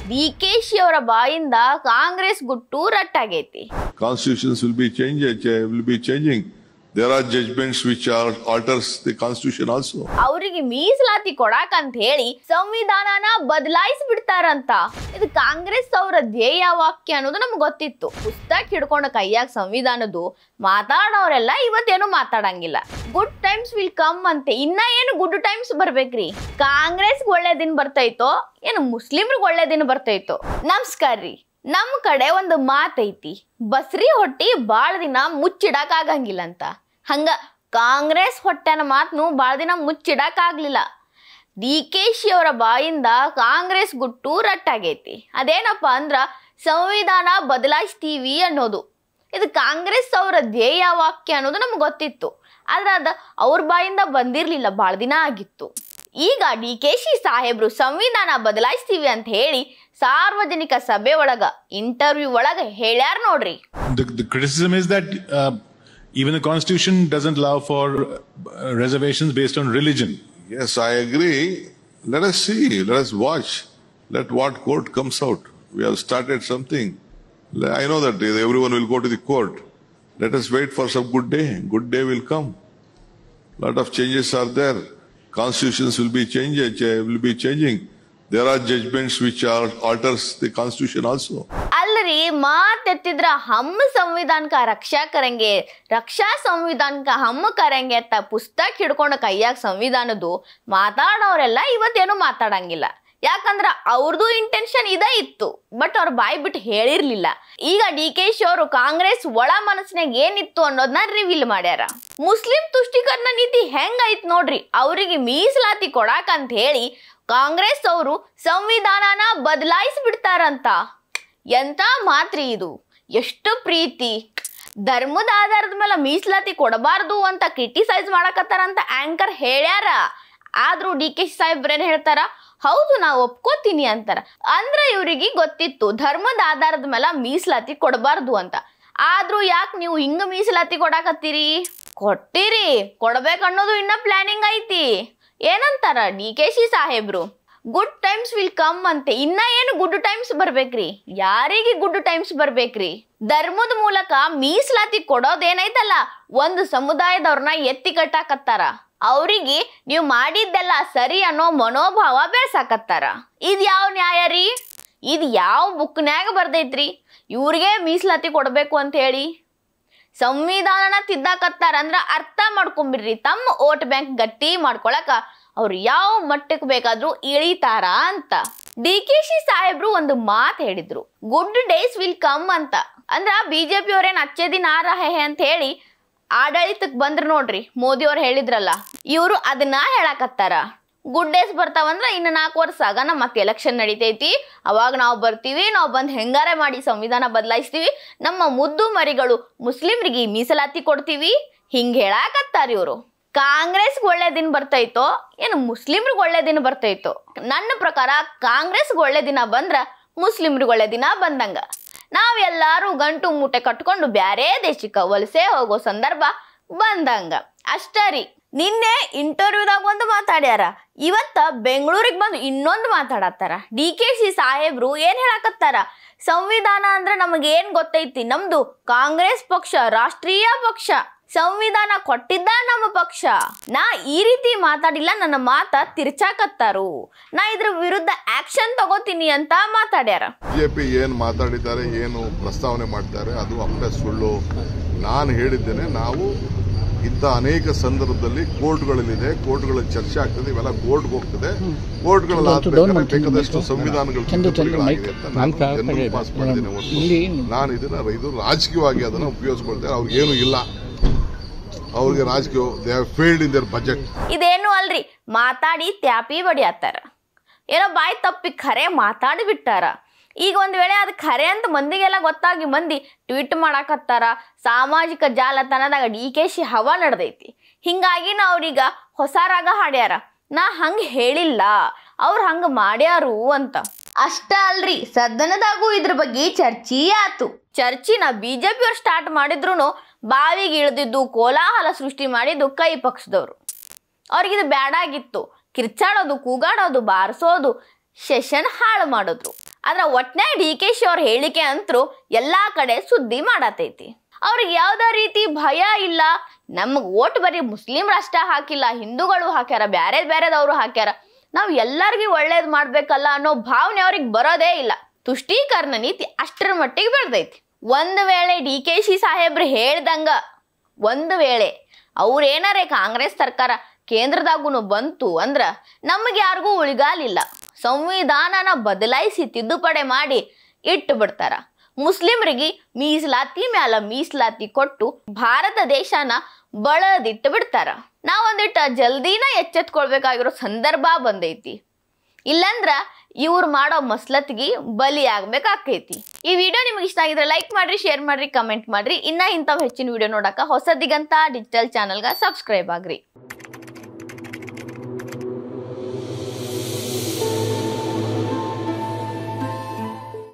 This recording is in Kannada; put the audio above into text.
ಡಿಕೆಶಿ ಅವರ ಬಾಯಿಂದ ಕಾಂಗ್ರೆಸ್ ಗುಟ್ಟು ರಟ್ಟಾಗೈತಿ. Constitutions will be changing. There are judgments which alters the constitution also. ಅವರಿಗೆ ಮೀಸಲಾತಿ ಕೊಡಾಕಂತ ಹೇಳಿ ಸಂವಿಧಾನನ ಬದಲಾಯಿಸಿ ಬಿಡ್ತಾರಂತ. ಇದು ಕಾಂಗ್ರೆಸ್ ಅವರ ಧ್ಯೇಯ ವಾಕ್ಯ ಅನ್ನೋದು ನಮ್ಗೆ ಗೊತ್ತಿತ್ತು. ಪುಸ್ತಕ ಹಿಡ್ಕೊಂಡ ಕೈಯಾಗ ಸಂವಿಧಾನದ್ದು ಮಾತಾಡೋರೆಲ್ಲ ಇವತ್ತೇನು ಮಾತಾಡಂಗಿಲ್ಲ. ಗುಡ್ ಟೈಮ್ಸ್ ವಿಲ್ ಕಮ್ ಅಂತೆ. ಇನ್ನ ಏನು ಗುಡ್ ಟೈಮ್ಸ್ ಬರ್ಬೇಕ್ರಿ? ಕಾಂಗ್ರೆಸ್ಗೆ ಒಳ್ಳೆ ದಿನ ಬರ್ತೈತೋ ಏನು ಮುಸ್ಲಿಮ್ರಿಗೆ ಒಳ್ಳೆ ದಿನ ಬರ್ತೈತೋ? ನಮಸ್ಕಾರ ರೀ. ನಮ್ ಕಡೆ ಒಂದು ಮಾತೈತಿ, ಬಸ್ರಿ ಹೊಟ್ಟಿ ಬಾಳ ದಿನ ಮುಚ್ಚಿಡಕ್ ಆಗಂಗಿಲ್ಲ ಅಂತ. ಹಂಗ ಕಾಂಗ್ರೆಸ್ ಹೊಟ್ಟೆನ ಮಾತನ್ನು ಬಾಳ ದಿನ ಮುಚ್ಚಿಡಕ್ ಆಗ್ಲಿಲ್ಲ. ಡಿಕೆಶಿ ಅವರ ಬಾಯಿಂದ ಕಾಂಗ್ರೆಸ್ ಗುಟ್ಟು ರಟ್ಟಾಗೈತಿ. ಅದೇನಪ್ಪ ಅಂದ್ರ ಸಂವಿಧಾನ ಬದಲಾಯಿಸ್ತೀವಿ ಅನ್ನೋದು. ಇದು ಕಾಂಗ್ರೆಸ್ ಅವರ ಧ್ಯೇಯ ವಾಕ್ಯ ಅನ್ನೋದು ನಮ್ಗೆ ಗೊತ್ತಿತ್ತು. ಆದ್ರೆ ಅದ ಅವ್ರ ಬಾಯಿಂದ ಬಂದಿರ್ಲಿಲ್ಲ, ಬಾಳ ದಿನ ಆಗಿತ್ತು. ಈಗ ಡಿಕೆಶಿ ಸಾಹೇಬ್ರು ಸಂವಿಧಾನ ಬದಲಾಯಿಸ್ತೀವಿ ಅಂತ ಹೇಳಿ ಸಾರ್ವಜನಿಕ ಸಭೆ ಒಳಗ ಇಂಟರ್ವ್ಯೂ ಒಳಗ ಹೇಳ್ಯಾರ ನೋಡ್ರಿ. The criticism is that even the constitution doesn't allow for reservations based on religion. Yes, I agree. Let us see. Let us watch. Let what court comes out. We have started something. I know that everyone will go to the court. Let us wait for some good day. Good day will come. Lot of changes are there. Constitutions will be changing. There are judgments which alters the constitution also. ಅಲ್ರಿ, ಮಾತೆತ್ತಿದ್ರ ಹಮ್ ಸಂವಿಧಾನ का रक्षा करेंगे, रक्षा संविधान का हम करेंगे ಅಂತ ಪುಸ್ತಕ ಹಿಡ್ಕೊಂಡ ಕೈಯಾಗ ಸಂವಿಧಾನದ್ದು ಮಾತಾಡೋರೆಲ್ಲ ಇವತ್ತೇನು ಮಾತಾಡಂಗಿಲ್ಲ. ಯಾಕಂದ್ರ ಅವ್ರದ್ದು ಇಂಟೆನ್ಷನ್ ಇದೇ ಇತ್ತು, ಬಟ್ ಅವ್ರ ಬಾಯಿ ಬಿಟ್ಟು ಹೇಳಿರ್ಲಿಲ್ಲ. ಈಗ ಡಿಕೆಶಿ ಅವರು ಕಾಂಗ್ರೆಸ್ ಒಳ ಮನಸ್ಸಿನಾಗ ಏನಿತ್ತು ಅನ್ನೋದನ್ನ ರಿವೀಲ್ ಮಾಡ್ಯಾರ. ಮುಸ್ಲಿಂ ತುಷ್ಟೀಕರಣ ನೀತಿ ಹೆಂಗೈತ್ ನೋಡ್ರಿ. ಅವರಿಗೆ ಮೀಸಲಾತಿ ಕೊಡಾಕಂತ ಹೇಳಿ ಕಾಂಗ್ರೆಸ್ ಅವರು ಸಂವಿಧಾನನ ಬದಲಾಯಿಸಿ ಬಿಡ್ತಾರಂತ. ಎಂತ ಮಾತ್ರಿ ಇದು? ಎಷ್ಟು ಪ್ರೀತಿ! ಧರ್ಮದ ಆಧಾರದ ಮೇಲೆ ಮೀಸಲಾತಿ ಕೊಡಬಾರ್ದು ಅಂತ ಕ್ರಿಟಿಸೈಸ್ ಮಾಡಕತ್ತಾರಂತ ಆಂಕರ್ ಹೇಳ್ಯಾರ. ಆದ್ರೂ ಡಿಕೆಶಿ ಸಾಹೇಬ್ರೇನ್ ಹೇಳ್ತಾರ, ಹೌದು ನಾವು ಒಪ್ಕೋತೀನಿ ಅಂತಾರ. ಅಂದ್ರೆ ಇವ್ರಿಗೆ ಗೊತ್ತಿತ್ತು ಧರ್ಮದ ಆಧಾರದ ಮೇಲೆ ಮೀಸಲಾತಿ ಕೊಡಬಾರ್ದು ಅಂತ. ಆದ್ರೂ ಯಾಕೆ ನೀವು ಹಿಂಗ ಮೀಸಲಾತಿ ಕೊಡಾಕತ್ತೀರಿ? ಕೊಟ್ಟಿರಿ, ಕೊಡ್ಬೇಕನ್ನೋದು ಇನ್ನ ಪ್ಲಾನಿಂಗ್ ಐತಿ. ಏನಂತಾರ ಡಿಕೆಶಿ ಸಾಹೇಬ್ರು? ಗುಡ್ ಟೈಮ್ಸ್ ವಿಲ್ ಕಮ್ ಅಂತೆ. ಇನ್ನ ಏನು ಗುಡ್ ಟೈಮ್ಸ್ ಬರ್ಬೇಕ್ರಿ? ಯಾರಿಗೆ ಗುಡ್ ಟೈಮ್ಸ್ ಬರ್ಬೇಕ್ರಿ? ಧರ್ಮದ ಮೂಲಕ ಮೀಸಲಾತಿ ಕೊಡೋದೇನೈತಲ್ಲ, ಒಂದು ಸಮುದಾಯದವ್ರನ್ನ ಎತ್ತಿ ಕಟ್ಟಾಕತ್ತಾರ. ಅವ್ರಿಗೆ ನೀವು ಮಾಡಿದ್ದೆಲ್ಲ ಸರಿ ಅನ್ನೋ ಮನೋಭಾವ ಬೆಳ್ಸಾಕತ್ತಾರ. ಇದ್ ಯಾವ ನ್ಯಾಯ ರೀ? ಇದು ಯಾವ ಬುಕ್ನ್ಯಾಗ ಬರ್ದೈತ್ರಿ ಇವ್ರಿಗೆ ಮೀಸಲಾತಿ ಕೊಡ್ಬೇಕು ಅಂತ ಹೇಳಿ? ಸಂವಿಧಾನನ ತಿದ್ದಾಕತ್ತಾರ ಅಂದ್ರ ಅರ್ಥ ಮಾಡ್ಕೊಂಬಿಡ್ರಿ, ತಮ್ಮ ವೋಟ್ ಬ್ಯಾಂಕ್ ಗಟ್ಟಿ ಮಾಡ್ಕೊಳಕ ಅವ್ರು ಯಾವ ಮಟ್ಟಕ್ಕೆ ಬೇಕಾದ್ರೂ ಇಳಿತಾರ ಅಂತ. ಡಿಕೆಶಿ ಸಾಹೇಬ್ರು ಒಂದು ಮಾತು ಹೇಳಿದ್ರು, ಗುಡ್ ಡೇಸ್ ವಿಲ್ ಕಮ್ ಅಂತ. ಅಂದ್ರ ಬಿಜೆಪಿ ಅವ್ರೇನ್ ಅಚ್ಚೆ ದಿನ ಆರಹೆ ಅಂತ ಹೇಳಿ ಆಡಳಿತಕ್ಕೆ ಬಂದ್ರು ನೋಡ್ರಿ, ಮೋದಿ ಅವ್ರು ಹೇಳಿದ್ರಲ್ಲ, ಇವರು ಅದನ್ನ ಹೇಳಕತ್ತಾರ. ಗುಡ್ ಡೇಸ್ ಬರ್ತಾವಂದ್ರ ಇನ್ನು 4 ವರ್ಷ ಆಗ ಮತ್ತೆ ಎಲೆಕ್ಷನ್ ನಡಿತೈತಿ, ಅವಾಗ ನಾವು ಬರ್ತೀವಿ, ನಾವು ಬಂದು ಹೆಂಗಾರ ಮಾಡಿ ಸಂವಿಧಾನ ಬದಲಾಯಿಸ್ತೀವಿ, ನಮ್ಮ ಮುದ್ದು ಮರಿಗಳು ಮುಸ್ಲಿಮ್ರಿಗೆ ಮೀಸಲಾತಿ ಕೊಡ್ತೀವಿ, ಹಿಂಗೆ ಹೇಳಕತ್ತಾರ ಇವರು. ಕಾಂಗ್ರೆಸ್ಗೆ ಒಳ್ಳೆ ದಿನ ಬರ್ತೈತೋ ಏನು ಮುಸ್ಲಿಮ್ರಿಗೆ ಒಳ್ಳೆ ದಿನ ಬರ್ತೈತೋ? ನನ್ನ ಪ್ರಕಾರ ಕಾಂಗ್ರೆಸ್ಗೆ ಒಳ್ಳೆ ದಿನ ಬಂದ್ರ ಮುಸ್ಲಿಮ್ರಿಗೆ ಒಳ್ಳೆ ದಿನ ಬಂದಂಗ. ನಾವೆಲ್ಲರೂ ಗಂಟು ಮೂಟೆ ಕಟ್ಕೊಂಡು ಬ್ಯಾರೆ ದೇಶಕ್ಕೆ ವಲಸೆ ಹೋಗೋ ಸಂದರ್ಭ ಬಂದಂಗ ಅಷ್ಟೇ ರೀ. ನಿನ್ನೆ ಇಂಟರ್ವ್ಯೂದಾಗ ಒಂದು ಮಾತಾಡ್ಯಾರ, ಇವತ್ತ ಬೆಂಗಳೂರಿಗೆ ಬಂದು ಇನ್ನೊಂದು ಮಾತಾಡತ್ತಾರ. ಡಿಕೆಶಿ ಸಾಹೇಬ್ರು ಏನ್ ಹೇಳಕತ್ತಾರ? ಸಂವಿಧಾನ ಅಂದ್ರೆ ನಮಗೇನ್ ಗೊತ್ತೈತಿ, ನಮ್ದು ಕಾಂಗ್ರೆಸ್ ಪಕ್ಷ ರಾಷ್ಟ್ರೀಯ ಪಕ್ಷ, ಸಂವಿಧಾನ ಕೊಟ್ಟಿದ್ದ ನಮ್ಮ ಪಕ್ಷ. ನಾ ಈ ರೀತಿ ಮಾತಾಡಿಲ್ಲ, ನನ್ನ ಮಾತ ತಿರ್ಚಾಕತ್ತಾರು, ನಾ ಇದ್ರ ವಿರುದ್ಧ ಆಕ್ಷನ್ ತಗೋತೀನಿ ಅಂತ ಮಾತಾಡ್ಯಾರ. ಬಿಜೆಪಿ ಏನ್ ಮಾತಾಡಿದ್ದಾರೆ, ಏನು ಪ್ರಸ್ತಾವನೆ ಮಾಡ್ತಾರೆ ಅದು ಅಪ್ಪೆ ಸುಳ್ಳು. ನಾನು ಹೇಳಿದ್ದೇನೆ, ನಾವು ಇಂಥ ಅನೇಕ ಸಂದರ್ಭದಲ್ಲಿ ಕೋರ್ಟ್ಗಳಲ್ಲಿದೆ, ಕೋರ್ಟ್ಗಳಲ್ಲಿ ಚರ್ಚೆ ಆಗ್ತದೆ, ಇವೆಲ್ಲ ಕೋರ್ಟ್ಗೆ ಹೋಗ್ತದೆ, ಕೋರ್ಟ್ಗಳಲ್ಲಿ ಬೇಕಾದಷ್ಟು ಸಂವಿಧಾನಗಳು ಪಾಸ್ ಮಾಡಿದ್ದೇನೆ ಹೊರತು ನಾನು ಇದು ರಾಜಕೀಯವಾಗಿ ಅದನ್ನು ಉಪಯೋಗಿಸ್ಕೊಳ್ತೇನೆ. ಅವ್ರಿಗೇನು ಇಲ್ಲ, ಅವ್ರಿಗೆ ರಾಜಕೀಯ they have failed in their budget. ಇದೇನು ಅಲ್ರಿ, ಮಾತಾಡಿ ತ್ಯಾಪಿ ಬಡಿಯತ್ತಾರ, ಏನೋ ಬಾಯಿ ತಪ್ಪಿ ಖರೆ ಮಾತಾಡಿ ಬಿಟ್ಟಾರ. ಈಗ ಒಂದ್ ವೇಳೆ ಅದು ಖರೆ ಅಂತ ಮಂದಿಗೆಲ್ಲ ಗೊತ್ತಾಗಿ ಮಂದಿ ಟ್ವೀಟ್ ಮಾಡಾಕತ್ತಾರ. ಸಾಮಾಜಿಕ ಜಾಲತಾಣದಾಗ ಡಿಕೆಶಿ ಹವಾ ನಡೆದೈತಿ. ಹಿಂಗಾಗಿ ನಾ ಅವ್ರೀಗ ಹೊಸ ರಾಗ ಹಾಡ್ಯಾರ, ನಾ ಹಂಗ ಹೇಳಿಲ್ಲ, ಅವ್ರು ಹಂಗ ಮಾಡ್ಯಾರು ಅಂತ. ಅಷ್ಟ ಅಲ್ರಿ, ಸದನದಾಗೂ ಇದ್ರ ಬಗ್ಗೆ ಚರ್ಚೆ ಆತು. ಚರ್ಚಿನ ಬಿಜೆಪಿ ಅವ್ರು ಸ್ಟಾರ್ಟ್ ಮಾಡಿದ್ರು ಬಾವಿಗೆ ಇಳಿದಿದ್ದು ಕೋಲಾಹಲ ಸೃಷ್ಟಿ ಮಾಡಿದ್ದು ಕೈ ಪಕ್ಷದವ್ರು. ಅವ್ರಿಗಿದು ಬ್ಯಾಡಾಗಿತ್ತು. ಕಿರ್ಚಾಡೋದು, ಕೂಗಾಡೋದು, ಬಾರಿಸೋದು, ಸೆಷನ್ ಹಾಳು ಮಾಡಿದ್ರು. ಆದ್ರೆ ಒಟ್ನೇ DK ಶಿ ಅವ್ರ ಹೇಳಿಕೆ ಅಂತರೂ ಎಲ್ಲಾ ಕಡೆ ಸುದ್ದಿ ಮಾಡತೈತಿ. ಅವ್ರಿಗೆ ಯಾವ್ದೇ ರೀತಿ ಭಯ ಇಲ್ಲ, ನಮ್ಗೆ ಓಟ್ ಬರೀ ಮುಸ್ಲಿಮ್ರು ಅಷ್ಟ ಹಾಕಿಲ್ಲ, ಹಿಂದೂಗಳು ಹಾಕ್ಯಾರ, ಬೇರೆದವ್ರು ಹಾಕ್ಯಾರ, ನಾವು ಎಲ್ಲರಿಗೂ ಒಳ್ಳೇದು ಮಾಡ್ಬೇಕಲ್ಲ ಅನ್ನೋ ಭಾವನೆ ಅವ್ರಿಗೆ ಬರೋದೇ ಇಲ್ಲ. ತುಷ್ಟೀಕರಣ ನೀತಿ ಅಷ್ಟರ ಮಟ್ಟಿಗೆ ಬೆಳೆದೈತಿ. ಒಂದು ವೇಳೆ DK ಶಿ ಸಾಹೇಬ್ರು ಹೇಳ್ದಂಗ ಒಂದು ವೇಳೆ ಅವ್ರೇನಾರೇ ಕಾಂಗ್ರೆಸ್ ಸರ್ಕಾರ ಕೇಂದ್ರದಾಗೂ ಬಂತು ಅಂದ್ರ ನಮಗೆ ಯಾರಿಗೂ ಉಳಿಗಾಲಿಲ್ಲ. ಸಂವಿಧಾನನ ಬದಲಾಯಿಸಿ ತಿದ್ದುಪಡಿ ಮಾಡಿ ಇಟ್ಟು ಬಿಡ್ತಾರ. ಮುಸ್ಲಿಮರಿಗೆ ಮೀಸಲಾತಿ ಮ್ಯಾಲ ಮೀಸಲಾತಿ ಕೊಟ್ಟು ಭಾರತ ದೇಶನ ಬಳದಿಟ್ಟು ಬಿಡ್ತಾರ. ನಾವೊಂದಿಟ್ಟು ಜಲ್ದಿನ ಎಚ್ಚೆತ್ಕೊಳ್ಬೇಕಾಗಿರೋ ಸಂದರ್ಭ ಬಂದೈತಿ. ಇಲ್ಲಂದ್ರ ಇವ್ರು ಮಾಡೋ ಮಸ್ಲತ್ಗೆ ಬಲಿ ಆಗ್ಬೇಕಾಕೈತಿ. ಈ ವಿಡಿಯೋ ನಿಮ್ಗೆ ಇಷ್ಟ ಆಗಿದ್ರೆ ಲೈಕ್ ಮಾಡ್ರಿ, ಶೇರ್ ಮಾಡ್ರಿ, ಕಮೆಂಟ್ ಮಾಡ್ರಿ. ಇನ್ನ ಇಂಥವು ಹೆಚ್ಚಿನ ವಿಡಿಯೋ ನೋಡಕ ಹೊಸ ದಿಗಂತ ಡಿಜಿಟಲ್ ಚಾನಲ್ಗೆ ಸಬ್ಸ್ಕ್ರೈಬ್ ಆಗ್ರಿ.